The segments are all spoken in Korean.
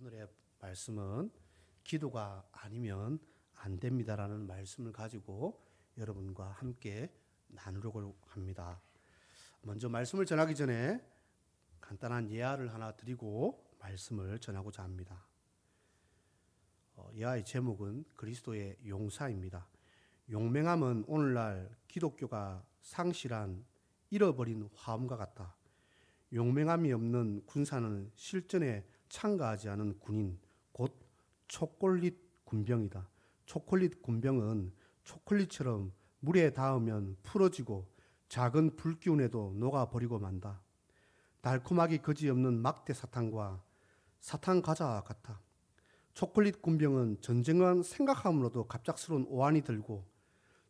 오늘의 말씀은 기도가 아니면 안 됩니다라는 말씀을 가지고 여러분과 함께 나누려고 합니다. 먼저 말씀을 전하기 전에 간단한 예화를 하나 드리고 말씀을 전하고자 합니다. 예화의 제목은 그리스도의 용사입니다. 용맹함은 오늘날 기독교가 상실한 잃어버린 화음과 같다. 용맹함이 없는 군사는 실전에 참가하지 않은 군인, 곧 초콜릿 군병이다. 초콜릿 군병은 초콜릿처럼 물에 닿으면 풀어지고 작은 불기운에도 녹아버리고 만다. 달콤하기 그지없는 막대 사탕과 사탕 과자와 같아. 초콜릿 군병은 전쟁을 생각함으로도 갑작스러운 오한이 들고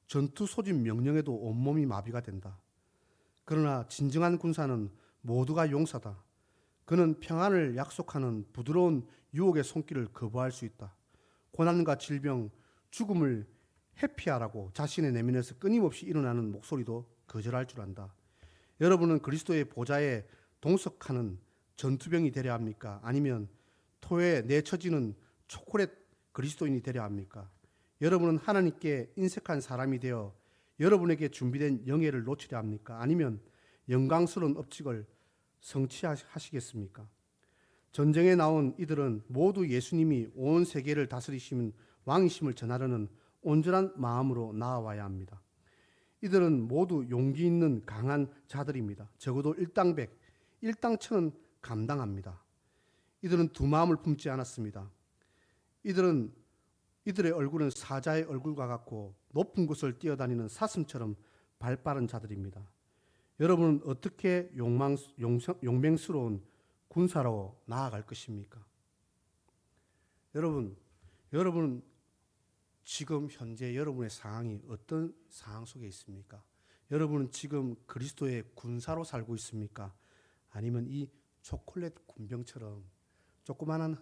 전투 소집 명령에도 온몸이 마비가 된다. 그러나 진정한 군사는 모두가 용사다. 그는 평안을 약속하는 부드러운 유혹의 손길을 거부할 수 있다. 고난과 질병, 죽음을 회피하라고 자신의 내면에서 끊임없이 일어나는 목소리도 거절할 줄 안다. 여러분은 그리스도의 보좌에 동석하는 전투병이 되려 합니까? 아니면 토에 내쳐지는 초콜릿 그리스도인이 되려 합니까? 여러분은 하나님께 인색한 사람이 되어 여러분에게 준비된 영예를 놓치려 합니까? 아니면 영광스러운 업적을 성취하시겠습니까? 전쟁에 나온 이들은 모두 예수님이 온 세계를 다스리시는 왕이심을 전하려는 온전한 마음으로 나아와야 합니다. 이들은 모두 용기 있는 강한 자들입니다. 적어도 일당백, 일당천은 감당합니다. 이들은 두 마음을 품지 않았습니다. 이들의 얼굴은 사자의 얼굴과 같고 높은 곳을 뛰어다니는 사슴처럼 발빠른 자들입니다. 여러분은 어떻게 용맹스러운 군사로 나아갈 것입니까? 여러분 지금 현재 여러분의 상황이 어떤 상황 속에 있습니까? 여러분은 지금 그리스도의 군사로 살고 있습니까? 아니면 이 초콜릿 군병처럼 조그마한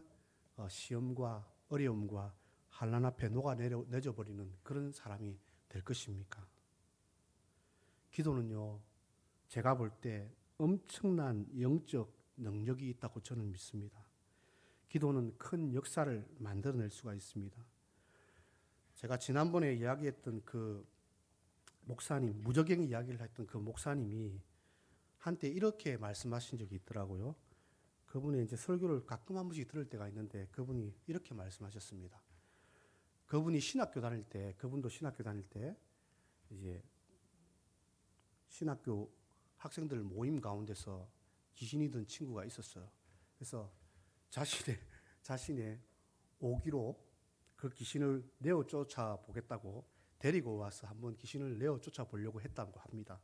시험과 어려움과 환난 앞에 녹아내져버리는 그런 사람이 될 것입니까? 기도는요, 제가 볼 때 엄청난 영적 능력이 있다고 저는 믿습니다. 기도는 큰 역사를 만들어낼 수가 있습니다. 제가 지난번에 이야기했던 그 목사님, 무적행 이야기를 했던 그 목사님이 한때 이렇게 말씀하신 적이 있더라고요. 그분이 이제 설교를 가끔 한 번씩 들을 때가 있는데 그분이 이렇게 말씀하셨습니다. 그분도 신학교 다닐 때 이제 신학교 학생들 모임 가운데서 귀신이 든 친구가 있었어요. 그래서 자신의 오기로 그 귀신을 내어 쫓아 보겠다고 데리고 와서 한번 귀신을 내어 쫓아 보려고 했다고 합니다.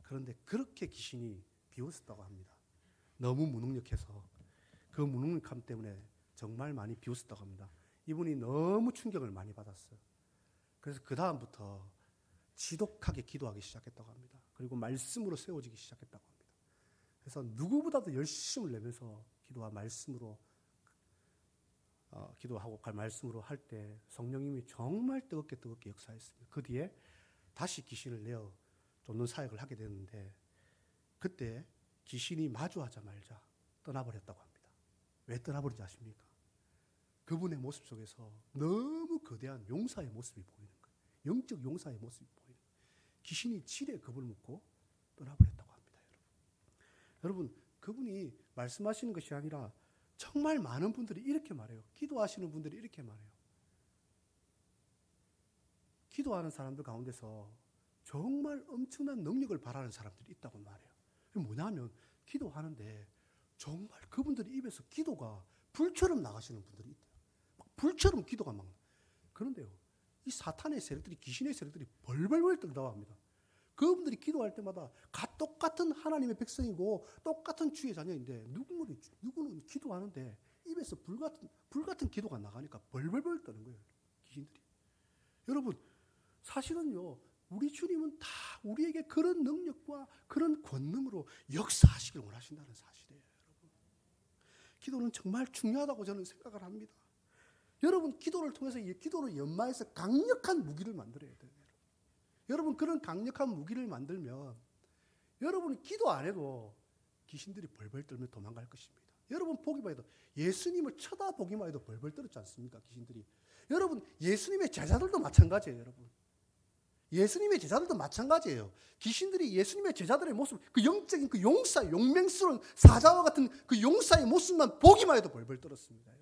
그런데 그렇게 귀신이 비웃었다고 합니다. 너무 무능력해서 그 무능력함 때문에 정말 많이 비웃었다고 합니다. 이분이 너무 충격을 많이 받았어요. 그래서 그 다음부터 지독하게 기도하기 시작했다고 합니다. 그리고 말씀으로 세워지기 시작했다고 합니다. 그래서 누구보다도 열심을 내면서 기도하고 말씀으로 할 때 성령님이 정말 뜨겁게 역사했습니다. 그 뒤에 다시 귀신을 내어 쫓는 사역을 하게 됐는데 그때 귀신이 마주하자마자 떠나버렸다고 합니다. 왜 떠나버린지 아십니까? 그분의 모습 속에서 너무 거대한 용사의 모습이 보이는 거예요. 영적 용사의 모습이 보이는 거예요. 귀신이 지레 겁을 먹고 떠나버렸다고 합니다. 여러분, 그분이 말씀하시는 것이 아니라 정말 많은 분들이 이렇게 말해요. 기도하시는 분들이 이렇게 말해요. 기도하는 사람들 가운데서 정말 엄청난 능력을 발하는 사람들이 있다고 말해요. 그게 뭐냐면 기도하는데 정말 그분들의 입에서 기도가 불처럼 나가시는 분들이 있대요. 막 불처럼 기도가 막. 그런데요, 이 사탄의 세력들이, 귀신의 세력들이 벌벌벌 떨다고 합니다. 그분들이 기도할 때마다 똑같은 하나님의 백성이고 똑같은 주의 자녀인데 누구는 기도하는데 입에서 불같은 기도가 나가니까 벌벌벌 떠는 거예요. 귀신들이. 여러분, 사실은요, 우리 주님은 다 우리에게 그런 능력과 그런 권능으로 역사하시길 원하신다는 사실이에요. 여러분, 기도는 정말 중요하다고 저는 생각을 합니다. 여러분, 기도를 통해서 이 기도를 연마해서 강력한 무기를 만들어야 돼요. 여러분, 그런 강력한 무기를 만들면 여러분이 기도 안 해도 귀신들이 벌벌 떨며 도망갈 것입니다. 여러분 보기만 해도 예수님을 쳐다보기만 해도 벌벌 떨었지 않습니까? 귀신들이. 여러분 예수님의 제자들도 마찬가지예요. 여러분. 예수님의 제자들도 마찬가지예요. 귀신들이 예수님의 제자들의 모습, 그 영적인 그 용사, 용맹스러운 사자와 같은 그 용사의 모습만 보기만 해도 벌벌 떨었습니다.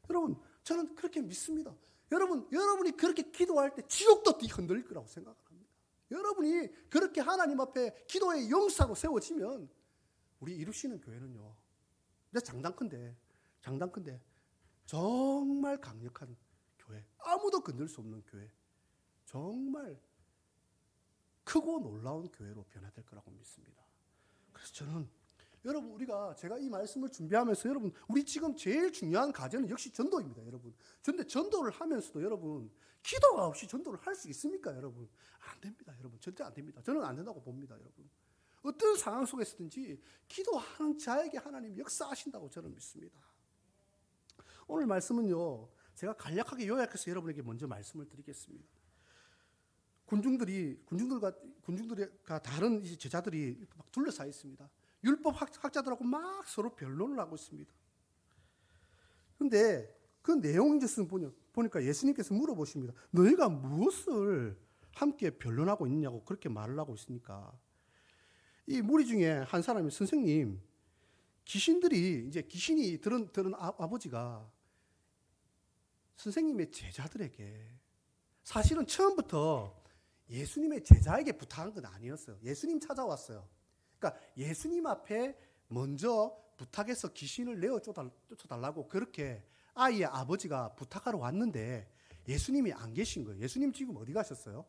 여러분, 저는 그렇게 믿습니다. 여러분이 그렇게 기도할 때 지옥도 흔들릴 거라고 생각을 합니다. 여러분이 그렇게 하나님 앞에 기도의 용사로 세워지면 우리 이루시는 교회는요. 장담컨대 정말 강력한 교회, 아무도 건들 수 없는 교회, 정말 크고 놀라운 교회로 변화될 거라고 믿습니다. 그래서 저는 여러분 제가 이 말씀을 준비하면서 여러분 우리 지금 제일 중요한 과제는 역시 전도입니다. 여러분. 그런데 전도를 하면서도 여러분 기도가 없이 전도를 할 수 있습니까? 여러분 안 됩니다. 여러분 절대 안 됩니다. 저는 안 된다고 봅니다. 여러분 어떤 상황 속에서든지 기도하는 자에게 하나님 역사하신다고 저는 믿습니다. 오늘 말씀은요 제가 간략하게 요약해서 여러분에게 먼저 말씀을 드리겠습니다. 군중들과 다른 이제 제자들이 막 둘러싸여 있습니다. 율법 학자들하고 막 서로 변론을 하고 있습니다. 그런데 그 내용에서 보니까 예수님께서 물어보십니다. 너희가 무엇을 함께 변론하고 있냐고 그렇게 말을 하고 있으니까 이 무리 중에 한 사람이 선생님 귀신이 들은 아버지가 선생님의 제자들에게 사실은 처음부터 예수님의 제자에게 부탁한 건 아니었어요. 예수님 찾아왔어요. 그러니까 예수님 앞에 먼저 부탁해서 귀신을 내어 쫓아달라고 그렇게 아이의 아버지가 부탁하러 왔는데 예수님이 안 계신 거예요. 예수님 지금 어디 가셨어요?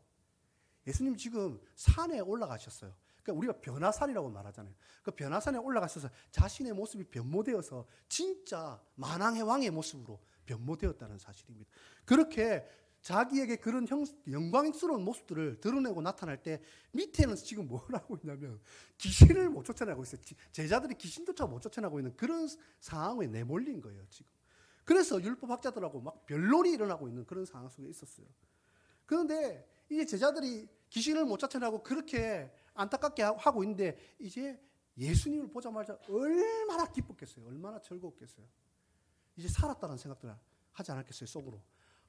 예수님 지금 산에 올라가셨어요. 그러니까 우리가 변화산이라고 말하잖아요. 그 변화산에 올라가셔서 자신의 모습이 변모되어서 진짜 만왕의 왕의 모습으로 변모되었다는 사실입니다. 그렇게 자기에게 그런 영광스러운 모습들을 드러내고 나타날 때 밑에는 지금 뭘 하고 있냐면 귀신을 못 쫓아내고 있어요. 제자들이 귀신조차 못 쫓아내고 있는 그런 상황에 내몰린 거예요. 지금. 그래서 율법학자들하고 막 변론이 일어나고 있는 그런 상황 속에 있었어요. 그런데 이제 제자들이 귀신을 못 쫓아내고 그렇게 안타깝게 하고 있는데 이제 예수님을 보자마자 얼마나 기뻤겠어요. 얼마나 즐거웠겠어요. 이제 살았다는 생각들 하지 않았겠어요. 속으로.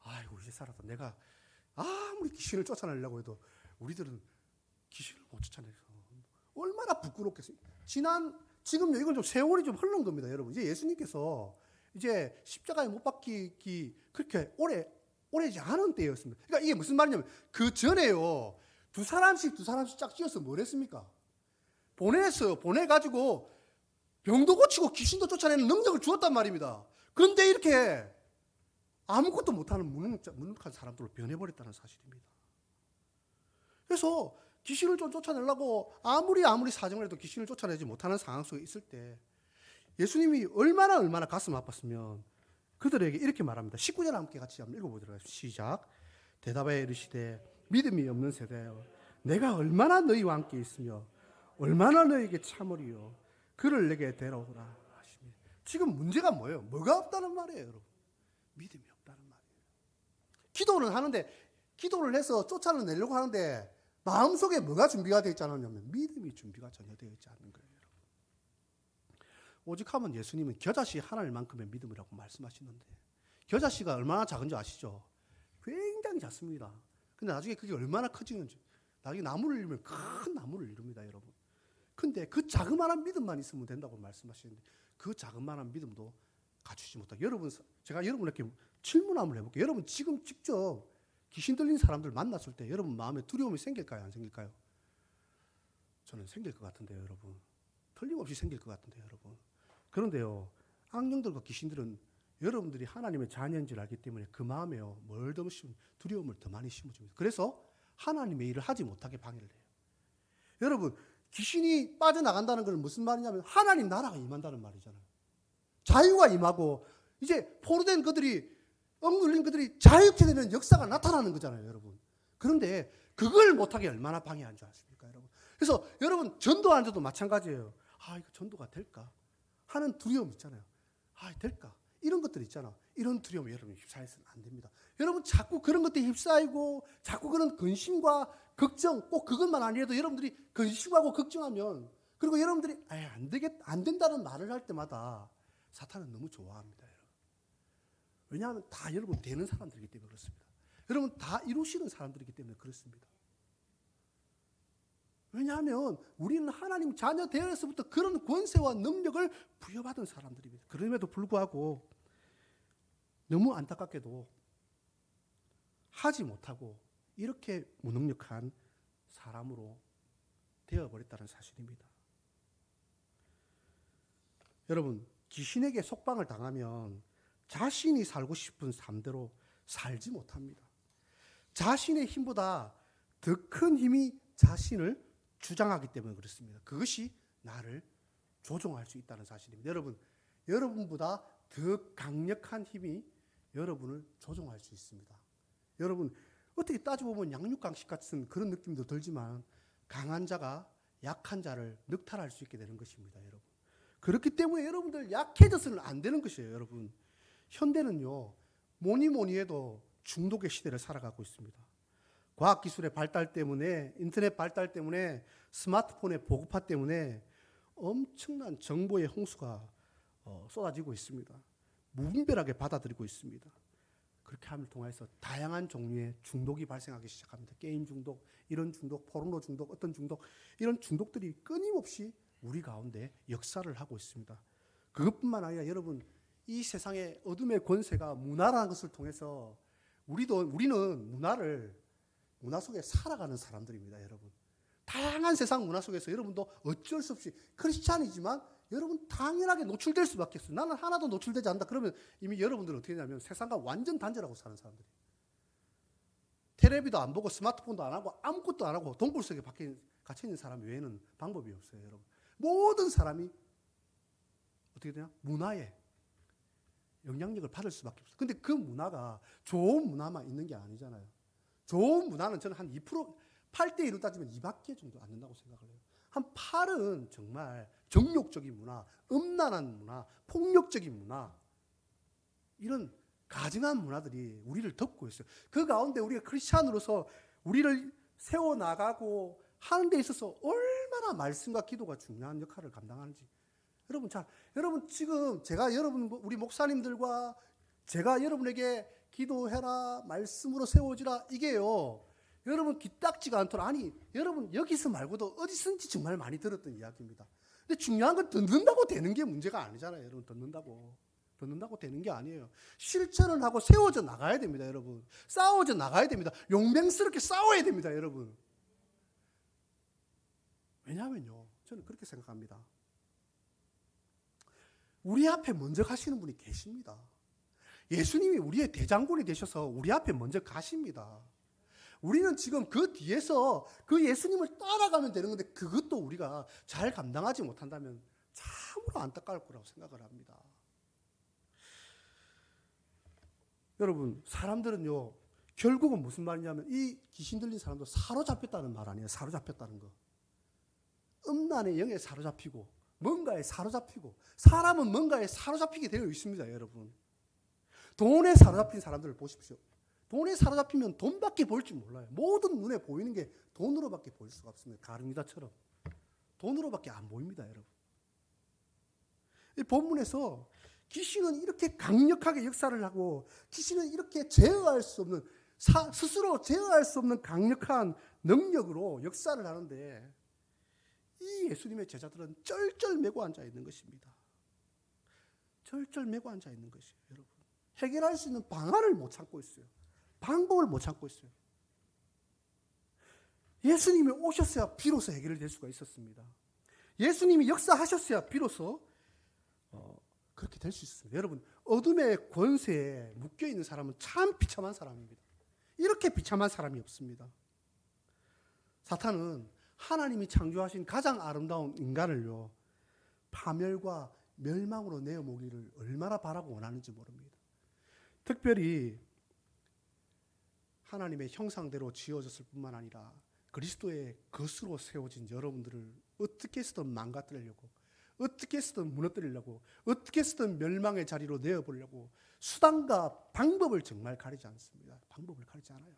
아이고 이제 살았다. 내가 아무리 귀신을 쫓아내려고 해도 우리들은 귀신을 못 쫓아내서 얼마나 부끄럽겠어요. 지금요 이건 좀 세월이 좀 흐른 겁니다, 여러분. 이제 예수님께서 이제 십자가에 못 박히기 그렇게 오래지 않은 때였습니다. 그러니까 이게 무슨 말이냐면 그 전에요 두 사람씩 짝 지어서 뭘 했습니까? 보냈어요. 보내가지고 병도 고치고 귀신도 쫓아내는 능력을 주었단 말입니다. 그런데 이렇게 아무것도 못하는 무능력한 사람들로 변해버렸다는 사실입니다. 그래서 귀신을 좀 쫓아내려고 아무리 사정을 해도 귀신을 쫓아내지 못하는 상황 속에 있을 때 예수님이 얼마나 가슴 아팠으면 그들에게 이렇게 말합니다. 19절 함께 같이 한번 읽어보도록 하겠습니다. 시작. 대답하여 이르시되 믿음이 없는 세대여 내가 얼마나 너희와 함께 있으며 얼마나 너희에게 참으리요 그를 내게 데려오라 하시니 지금 문제가 뭐예요? 뭐가 없다는 말이에요, 여러분? 믿음이 없다는 말이에요. 기도를 하는데 기도를 해서 쫓아내려고 하는데 마음속에 뭐가 준비가 되어 있지 않았냐면 믿음이 준비가 전혀 되어 있지 않는 거예요. 오직 하면 예수님은 겨자씨 하나님만큼의 믿음이라고 말씀하시는데 겨자씨가 얼마나 작은지 아시죠? 굉장히 작습니다. 근데 나중에 그게 얼마나 커지는지 나중에 나무를 이루면 큰 나무를 이룹니다, 여러분. 근데 그 자그마한 믿음만 있으면 된다고 말씀하시는데 그 자그마한 믿음도 갖추지 못하고 제가 여러분에게 질문 한번 해볼게요. 여러분 지금 직접 귀신 들린 사람들 만났을 때 여러분 마음에 두려움이 생길까요? 안 생길까요? 저는 생길 것 같은데요, 여러분. 틀림없이 생길 것 같은데요, 여러분. 그런데요, 악령들과 귀신들은 여러분들이 하나님의 자녀인 줄 알기 때문에 그 마음에요, 두려움을 더 많이 심어줍니다. 그래서 하나님의 일을 하지 못하게 방해를 해요. 여러분, 귀신이 빠져나간다는 건 무슨 말이냐면 하나님 나라가 임한다는 말이잖아요. 자유가 임하고 이제 포로된 억눌린 그들이 자유케 되는 역사가 나타나는 거잖아요, 여러분. 그런데 그걸 못하게 얼마나 방해한 줄 아십니까, 여러분? 그래서 여러분 전도하는 데도 마찬가지예요. 이거 전도가 될까? 하는 두려움 있잖아요. 될까? 이런 것들 있잖아. 이런 두려움에 여러분 휩싸여서는 안 됩니다. 여러분 자꾸 그런 것들에 휩싸이고 자꾸 그런 근심과 걱정, 꼭 그것만 아니라도 여러분들이 근심하고 걱정하면 그리고 여러분들이 안 된다는 말을 할 때마다 사탄은 너무 좋아합니다. 여러분. 왜냐하면 다 여러분 되는 사람들이기 때문에 그렇습니다. 여러분 다 이루시는 사람들이기 때문에 그렇습니다. 왜냐하면 우리는 하나님 자녀 되어서부터 그런 권세와 능력을 부여받은 사람들입니다. 그럼에도 불구하고 너무 안타깝게도 하지 못하고 이렇게 무능력한 사람으로 되어버렸다는 사실입니다. 여러분, 귀신에게 속방을 당하면 자신이 살고 싶은 삶대로 살지 못합니다. 자신의 힘보다 더 큰 힘이 자신을 주장하기 때문에 그렇습니다. 그것이 나를 조종할 수 있다는 사실입니다. 여러분, 여러분보다 더 강력한 힘이 여러분을 조종할 수 있습니다. 여러분, 어떻게 따지고 보면 양육강식 같은 그런 느낌도 들지만 강한 자가 약한 자를 늑탈할 수 있게 되는 것입니다. 여러분. 그렇기 때문에 여러분들 약해져서는 안 되는 것이에요. 여러분. 현대는요, 뭐니 해도 중독의 시대를 살아가고 있습니다. 과학기술의 발달 때문에, 인터넷 발달 때문에, 스마트폰의 보급화 때문에 엄청난 정보의 홍수가 쏟아지고 있습니다. 무분별하게 받아들이고 있습니다. 그렇게 함을 통해서 다양한 종류의 중독이 발생하기 시작합니다. 게임 중독, 이런 중독, 포르노 중독, 어떤 중독, 이런 중독들이 끊임없이 우리 가운데 역사를 하고 있습니다. 그것뿐만 아니라 여러분, 이 세상의 어둠의 권세가 문화라는 것을 통해서 우리는 문화 속에 살아가는 사람들입니다. 여러분. 다양한 세상 문화 속에서 여러분도 어쩔 수 없이 크리스찬이지만 여러분 당연하게 노출될 수밖에 없어요. 나는 하나도 노출되지 않는다. 그러면 이미 여러분들은 어떻게 되냐면 세상과 완전 단절하고 사는 사람들이에요. 텔레비도 안 보고 스마트폰도 안 하고 아무것도 안 하고 동굴 속에 갇혀 있는 사람 외에는 방법이 없어요. 여러분. 모든 사람이 어떻게 되냐? 문화에 영향력을 받을 수밖에 없어요. 근데 그 문화가 좋은 문화만 있는 게 아니잖아요. 좋은 문화는 저는 한 2%, 8대 1로 따지면 2밖에 정도 안 된다고 생각을 해요. 한 8은 정말 정욕적인 문화, 음란한 문화, 폭력적인 문화, 이런 가증한 문화들이 우리를 덮고 있어요. 그 가운데 우리가 크리스찬으로서 우리를 세워나가고 하는 데 있어서 얼마나 말씀과 기도가 중요한 역할을 감당하는지. 여러분 지금 제가 우리 목사님들과 제가 여러분에게 기도해라, 말씀으로 세워지라, 이게요. 여러분 기딱지가 않도록, 아니 여러분 여기서 말고도 어디선지 정말 많이 들었던 이야기입니다. 근데 중요한 건 듣는다고 되는 게 문제가 아니잖아요. 여러분 듣는다고 되는 게 아니에요. 실천을 하고 세워져 나가야 됩니다. 여러분. 싸워져 나가야 됩니다. 용맹스럽게 싸워야 됩니다. 여러분. 왜냐하면요, 저는 그렇게 생각합니다. 우리 앞에 먼저 가시는 분이 계십니다. 예수님이 우리의 대장군이 되셔서 우리 앞에 먼저 가십니다. 우리는 지금 그 뒤에서 그 예수님을 따라가면 되는 건데 그것도 우리가 잘 감당하지 못한다면 참으로 안타까울 거라고 생각을 합니다. 여러분, 사람들은요, 결국은 무슨 말이냐면 이 귀신 들린 사람도 사로잡혔다는 말 아니에요. 사로잡혔다는 거. 음란의 영에 사로잡히고 뭔가에 사로잡히고, 사람은 뭔가에 사로잡히게 되어 있습니다. 여러분. 돈에 사로잡힌 사람들을 보십시오. 돈에 사로잡히면 돈밖에 볼 줄 몰라요. 모든 눈에 보이는 게 돈으로밖에 보일 수가 없습니다. 가룟유다처럼 돈으로밖에 안 보입니다. 여러분. 이 본문에서 귀신은 이렇게 강력하게 역사를 하고 귀신은 이렇게 제어할 수 없는, 스스로 제어할 수 없는 강력한 능력으로 역사를 하는데 이 예수님의 제자들은 쩔쩔매고 앉아 있는 것입니다. 쩔쩔매고 앉아 있는 것이에요. 여러분. 해결할 수 있는 방안을 못 찾고 있어요. 방법을 못 찾고 있어요. 예수님이 오셨어야 비로소 해결될 수가 있었습니다. 예수님이 역사하셨어야 비로소 그렇게 될 수 있습니다. 여러분, 어둠의 권세에 묶여있는 사람은 참 비참한 사람입니다. 이렇게 비참한 사람이 없습니다. 사탄은 하나님이 창조하신 가장 아름다운 인간을요, 파멸과 멸망으로 내어모기를 얼마나 바라고 원하는지 모릅니다. 특별히 하나님의 형상대로 지어졌을 뿐만 아니라 그리스도의 것으로 세워진 여러분들을 어떻게 해서든 망가뜨리려고, 어떻게 해서든 무너뜨리려고, 어떻게 해서든 멸망의 자리로 내어보려고 수단과 방법을 정말 가리지 않습니다. 방법을 가리지 않아요.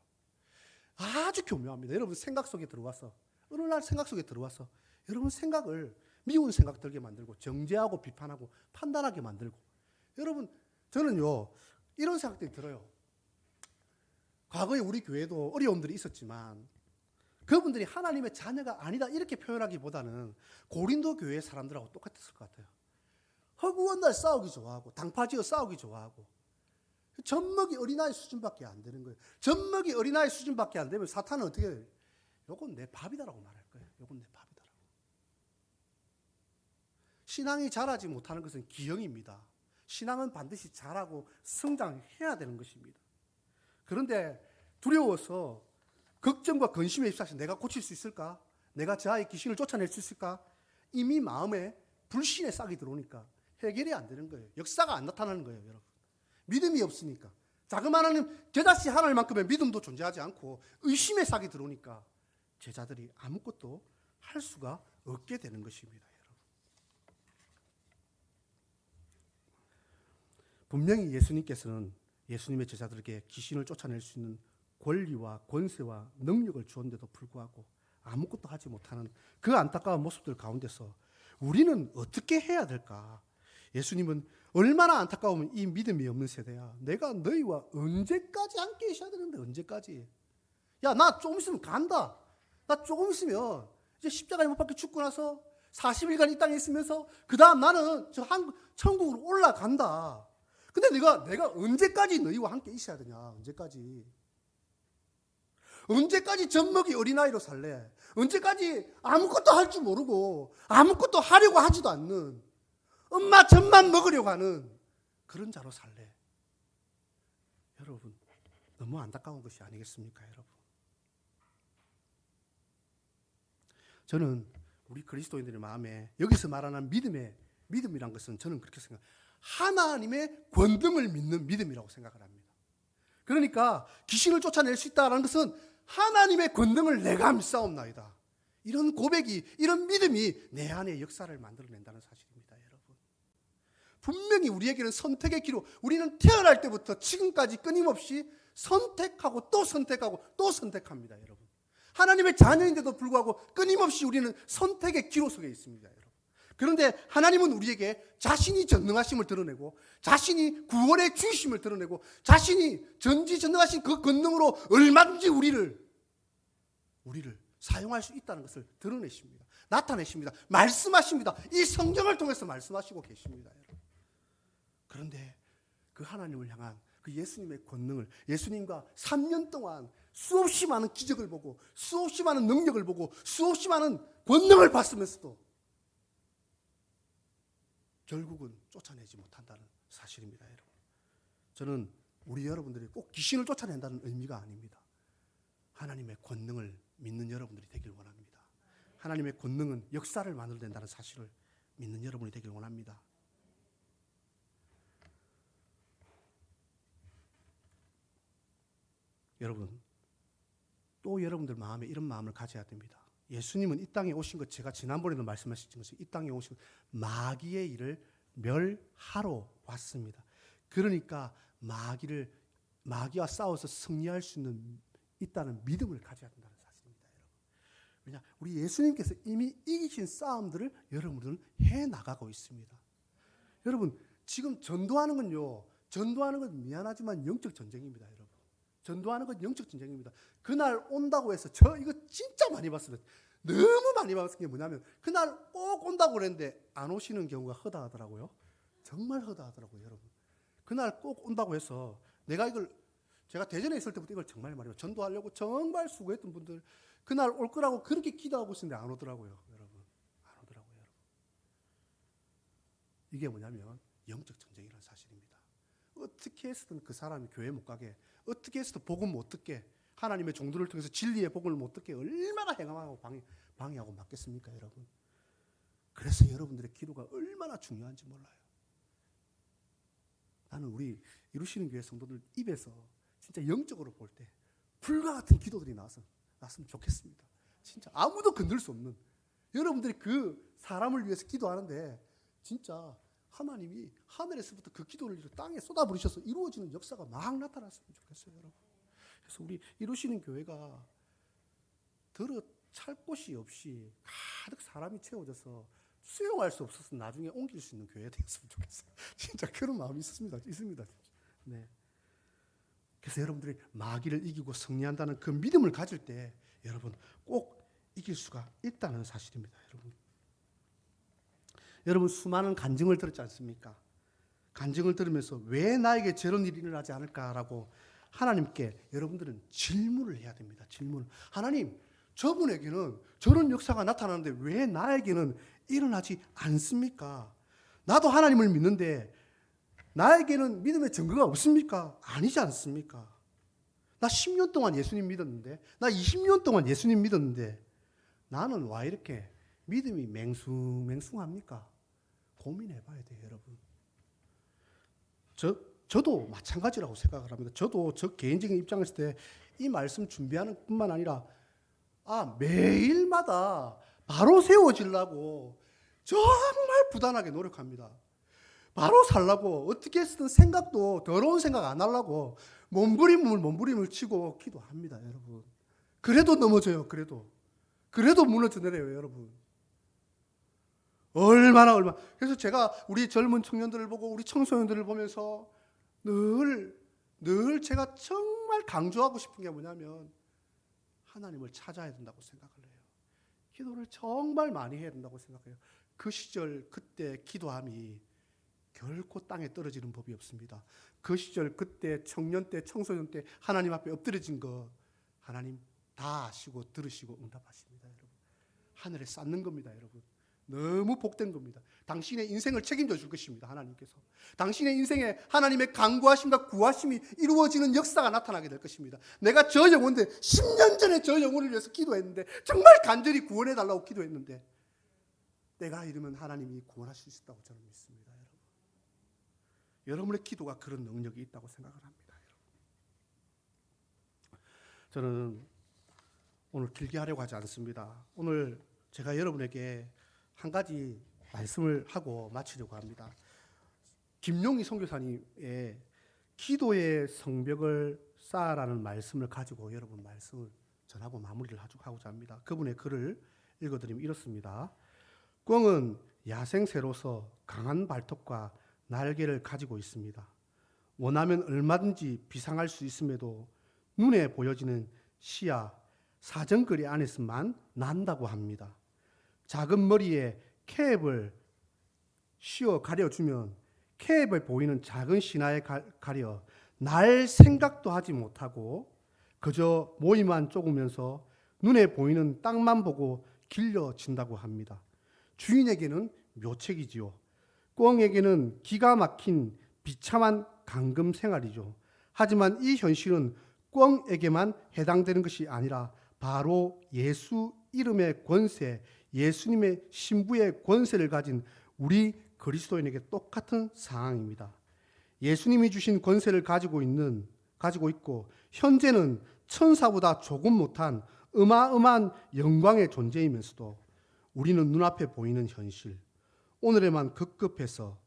아주 교묘합니다. 여러분 생각 속에 들어와서, 어느 날 생각 속에 들어와서 여러분 생각을 미운 생각 들게 만들고 정죄하고 비판하고 판단하게 만들고. 여러분, 저는요 이런 생각들이 들어요. 과거에 우리 교회도 어려움들이 있었지만 그분들이 하나님의 자녀가 아니다 이렇게 표현하기보다는 고린도 교회 사람들하고 똑같았을 것 같아요. 허구한 날 싸우기 좋아하고 당파지어 싸우기 좋아하고 젖먹이 어린아이 수준밖에 안 되는 거예요. 젖먹이 어린아이 수준밖에 안 되면 사탄은 어떻게 해요? 요건 내 밥이다라고 말할 거예요. 요건 내 밥이다라고. 신앙이 자라지 못하는 것은 기형입니다. 신앙은 반드시 자라고 성장해야 되는 것입니다. 그런데 두려워서 걱정과 근심에 휩싸여서 내가 고칠 수 있을까? 내가 저 아이의 귀신을 쫓아낼 수 있을까? 이미 마음에 불신의 싹이 들어오니까 해결이 안 되는 거예요. 역사가 안 나타나는 거예요, 여러분. 믿음이 없으니까. 자그마한 제자씨 하나님만큼의 믿음도 존재하지 않고 의심의 싹이 들어오니까 제자들이 아무것도 할 수가 없게 되는 것입니다, 여러분. 분명히 예수님께서는 예수님의 제자들에게 귀신을 쫓아낼 수 있는 권리와 권세와 능력을 주었는데도 불구하고 아무것도 하지 못하는 그 안타까운 모습들 가운데서 우리는 어떻게 해야 될까? 예수님은 얼마나 안타까우면 이 믿음이 없는 세대야. 내가 너희와 언제까지 함께 있어야 되는데 언제까지? 야, 나 조금 있으면 간다. 나 조금 있으면 이제 십자가에 못 박혀 죽고 나서 40일간 이 땅에 있으면서 그 다음 나는 천국으로 올라간다. 근데 내가 언제까지 너희와 함께 있어야 되냐? 언제까지? 언제까지 젖먹이 어린아이로 살래? 언제까지 아무것도 할 줄 모르고 아무것도 하려고 하지도 않는 엄마 젖만 먹으려고 하는 그런 자로 살래? 여러분, 너무 안타까운 것이 아니겠습니까, 여러분? 저는 우리 그리스도인들의 마음에 여기서 말하는 믿음이란 것은 저는 그렇게 생각해요. 하나님의 권능을 믿는 믿음이라고 생각을 합니다. 그러니까 귀신을 쫓아낼 수 있다는 것은 하나님의 권능을 내가 믿사옵나이다. 이런 고백이, 이런 믿음이 내 안에 역사를 만들어낸다는 사실입니다, 여러분. 분명히 우리에게는 선택의 기로, 우리는 태어날 때부터 지금까지 끊임없이 선택하고 또 선택하고 또 선택합니다, 여러분. 하나님의 자녀인데도 불구하고 끊임없이 우리는 선택의 기로 속에 있습니다, 여러분. 그런데 하나님은 우리에게 자신이 전능하심을 드러내고 자신이 구원의 주심을 드러내고 자신이 전지전능하신 그 권능으로 얼마든지 우리를 사용할 수 있다는 것을 드러내십니다. 나타내십니다. 말씀하십니다. 이 성경을 통해서 말씀하시고 계십니다, 여러분. 그런데 그 하나님을 향한 그 예수님의 권능을, 예수님과 3년 동안 수없이 많은 기적을 보고 수없이 많은 능력을 보고 수없이 많은 권능을 봤으면서도 결국은 쫓아내지 못한다는 사실입니다, 여러분. 저는 우리 여러분들이 꼭 귀신을 쫓아낸다는 의미가 아닙니다. 하나님의 권능을 믿는 여러분들이 되길 원합니다. 하나님의 권능은 역사를 만들어낸다는 사실을 믿는 여러분이 되길 원합니다. 여러분, 또 여러분들 마음에 이런 마음을 가져야 됩니다. 예수님은 이 땅에 오신 것, 제가 지난번에도 말씀하셨지만 이 땅에 오신 마귀의 일을 멸하러 왔습니다. 그러니까 마귀와 싸워서 승리할 수 있다는 믿음을 가져야 된다는 사실입니다, 여러분. 왜냐, 우리 예수님께서 이미 이기신 싸움들을 여러분들은 해나가고 있습니다. 여러분, 지금 전도하는 건 미안하지만 영적 전쟁입니다, 여러분. 전도하는 건 영적 전쟁입니다. 그날 온다고 해서 저 이거 진짜 많이 봤습니다. 너무 많이 봤을 게 뭐냐면 그날 꼭 온다고 그랬는데 안 오시는 경우가 허다하더라고요. 정말 허다하더라고요, 여러분. 그날 꼭 온다고 해서 제가 대전에 있을 때부터 이걸 정말 많이 봤어요. 전도하려고 정말 수고했던 분들 그날 올 거라고 그렇게 기도하고 있었는데 안 오더라고요, 여러분. 안 오더라고요, 여러분. 이게 뭐냐면 영적 전쟁이라는 사실입니다. 어떻게 해서든 그 사람이 교회 못 가게, 어떻게 해서든 복음 못 듣게, 하나님의 종들을 통해서 진리의 복음을 못 듣게 얼마나 행함하고 방해하고 막겠습니까, 여러분? 그래서 여러분들의 기도가 얼마나 중요한지 몰라요. 나는 우리 이루시는 교회 성도들 입에서 진짜 영적으로 볼 때 불과 같은 기도들이 났으면 좋겠습니다. 진짜 아무도 건들 수 없는, 여러분들이 그 사람을 위해서 기도하는데 진짜 하나님이 하늘에서부터 그 기도를 땅에 쏟아부으셔서 이루어지는 역사가 막 나타났으면 좋겠어요, 여러분. 그래서 우리 이루시는 교회가 들어 찰 곳이 없이 가득 사람이 채워져서 수용할 수 없어서 나중에 옮길 수 있는 교회가 되었으면 좋겠어요. 진짜 그런 마음이 있습니다. 네. 그래서 여러분들이 마귀를 이기고 승리한다는 그 믿음을 가질 때 여러분 꼭 이길 수가 있다는 사실입니다. 여러분 수많은 간증을 들었지 않습니까? 간증을 들으면서 왜 나에게 저런 일이 일어나지 않을까라고 하나님께 여러분들은 질문을 해야 됩니다. 질문. 하나님, 저분에게는 저런 역사가 나타나는데 왜 나에게는 일어나지 않습니까? 나도 하나님을 믿는데 나에게는 믿음의 증거가 없습니까? 아니지 않습니까? 나 10년 동안 예수님 믿었는데, 나 20년 동안 예수님 믿었는데 나는 왜 이렇게 믿음이 맹숭맹숭합니까? 고민해 봐야 돼요, 여러분. 저도 마찬가지라고 생각을 합니다. 저도 저 개인적인 입장에서 때 이 말씀 준비하는 뿐만 아니라 매일마다 바로 세워지려고 정말 부단하게 노력합니다. 바로 살라고 어떻게 쓰든 생각도 더러운 생각 안 하려고 몸부림을 치고 기도합니다, 여러분. 그래도 넘어져요. 그래도 무너져 내려요, 여러분. 얼마나. 그래서 제가 우리 젊은 청년들을 보고 우리 청소년들을 보면서 늘 제가 정말 강조하고 싶은 게 뭐냐면 하나님을 찾아야 된다고 생각을 해요. 기도를 정말 많이 해야 된다고 생각해요. 그 시절 그때 기도함이 결코 땅에 떨어지는 법이 없습니다. 그 시절 그때 청년 때 청소년 때 하나님 앞에 엎드려진 거 하나님 다 아시고 들으시고 응답하십니다, 여러분. 하늘에 쌓는 겁니다, 여러분. 너무 복된 겁니다. 당신의 인생을 책임져 줄 것입니다, 하나님께서. 당신의 인생에 하나님의 간구하심과 구하심이 이루어지는 역사가 나타나게 될 것입니다. 내가 저 영혼인데 10년 전에 저 영혼을 위해서 기도했는데 정말 간절히 구원해 달라고 기도했는데 때가 이르면 하나님이 구원하실 수 있다고 저는 믿습니다, 여러분. 여러분의 기도가 그런 능력이 있다고 생각을 합니다, 여러분. 저는 오늘 길게 하려고 하지 않습니다. 오늘 제가 여러분에게 한 가지 말씀을 하고 마치려고 합니다. 김용희 선교사님의 기도의 성벽을 쌓아라는 말씀을 가지고 여러분 말씀을 전하고 마무리를 하고자 합니다. 그분의 글을 읽어드리면 이렇습니다. 꿩은 야생새로서 강한 발톱과 날개를 가지고 있습니다. 원하면 얼마든지 비상할 수 있음에도 눈에 보여지는 시야, 사정거리 안에서만 난다고 합니다. 작은 머리에 캡을 씌워 가려주면 캡에 보이는 작은 신하에 가려 날 생각도 하지 못하고 그저 모이만 쪼으면서 눈에 보이는 땅만 보고 길러진다고 합니다. 주인에게는 묘책이지요. 꿩에게는 기가 막힌 비참한 감금 생활이죠. 하지만 이 현실은 꿩에게만 해당되는 것이 아니라 바로 예수 이름의 권세, 예수님의 신부의 권세를 가진 우리 그리스도인에게 똑같은 상황입니다. 예수님이 주신 권세를 가지고 있고 현재는 천사보다 조금 못한 어마어마한 영광의 존재이면서도 우리는 눈앞에 보이는 현실, 오늘에만 급급해서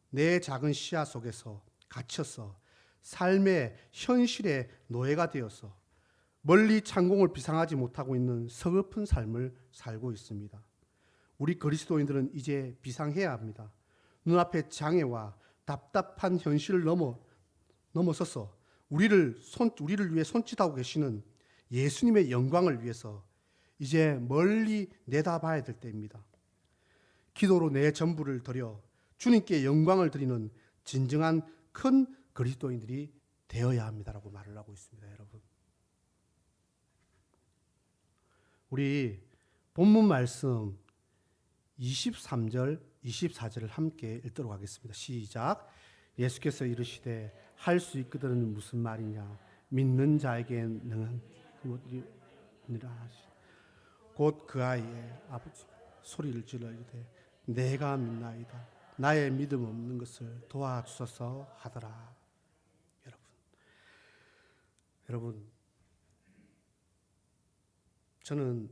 내 작은 시야 속에서 갇혀서 삶의 현실의 노예가 되어서 멀리 창공을 비상하지 못하고 있는 서글픈 삶을 살고 있습니다. 우리 그리스도인들은 이제 비상해야 합니다. 눈앞의 장애와 답답한 현실을 넘어서서 우리를 위해 손짓하고 계시는 예수님의 영광을 위해서 이제 멀리 내다봐야 될 때입니다. 기도로 내 전부를 드려 주님께 영광을 드리는 진정한 큰 그리스도인들이 되어야 합니다라고 말을 하고 있습니다, 여러분. 우리 본문 말씀 23절, 24절을 함께 읽도록 하겠습니다. 시작. 예수께서 이르시되 할 수 있거든 무슨 말이냐? 믿는 자에게 능한 그것이니라 하시니 곧 그 아이의 아버지 소리를 질러 이르되 내가 믿나이다. 나의 믿음 없는 것을 도와주소서 하더라. 여러분, 저는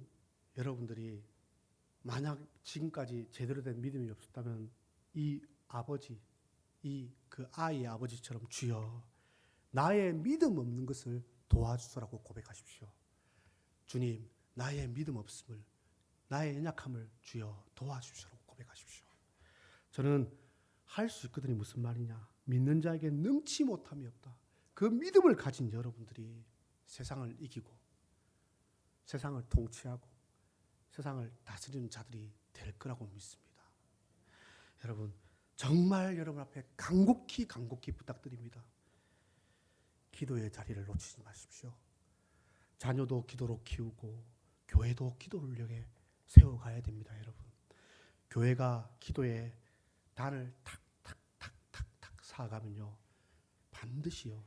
여러분들이 만약 지금까지 제대로 된 믿음이 없었다면 이 아버지, 그 아이의 아버지처럼 주여 나의 믿음 없는 것을 도와주소라고 고백하십시오. 주님, 나의 믿음 없음을, 나의 연약함을 주여 도와주시라고 고백하십시오. 고백하십시오. 저는 할 수 있거든이 무슨 말이냐? 믿는 자에게 능치 못함이 없다. 그 믿음을 가진 여러분들이 세상을 이기고 세상을 통치하고 세상을 다스리는 자들이 될 거라고 믿습니다. 여러분, 정말 여러분 앞에 간곡히 부탁드립니다. 기도의 자리를 놓치지 마십시오. 자녀도 기도로 키우고 교회도 기도를 여기 세워가야 됩니다. 여러분, 교회가 기도에 단을 탁탁탁탁탁 쌓아가면요, 반드시요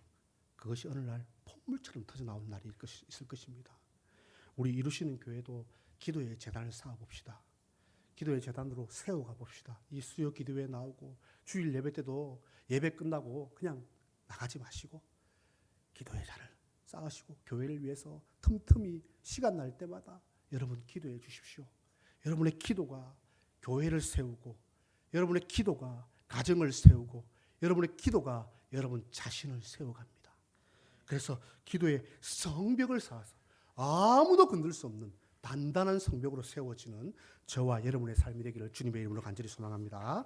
그것이 어느 날 폭물처럼 터져나오는 날이 있을 것입니다. 우리 이루시는 교회도 기도의 재단을 쌓아봅시다. 기도의 재단으로 세워가 봅시다. 이 수요 기도회 나오고 주일 예배 때도 예배 끝나고 그냥 나가지 마시고 기도의 잔을 쌓으시고 교회를 위해서 틈틈이 시간 날 때마다 여러분 기도해 주십시오. 여러분의 기도가 교회를 세우고 여러분의 기도가 가정을 세우고 여러분의 기도가 여러분 자신을 세워갑니다. 그래서 기도의 성벽을 쌓아서 아무도 건들 수 없는 단단한 성벽으로 세워지는 저와 여러분의 삶이 되기를 주님의 이름으로 간절히 소망합니다.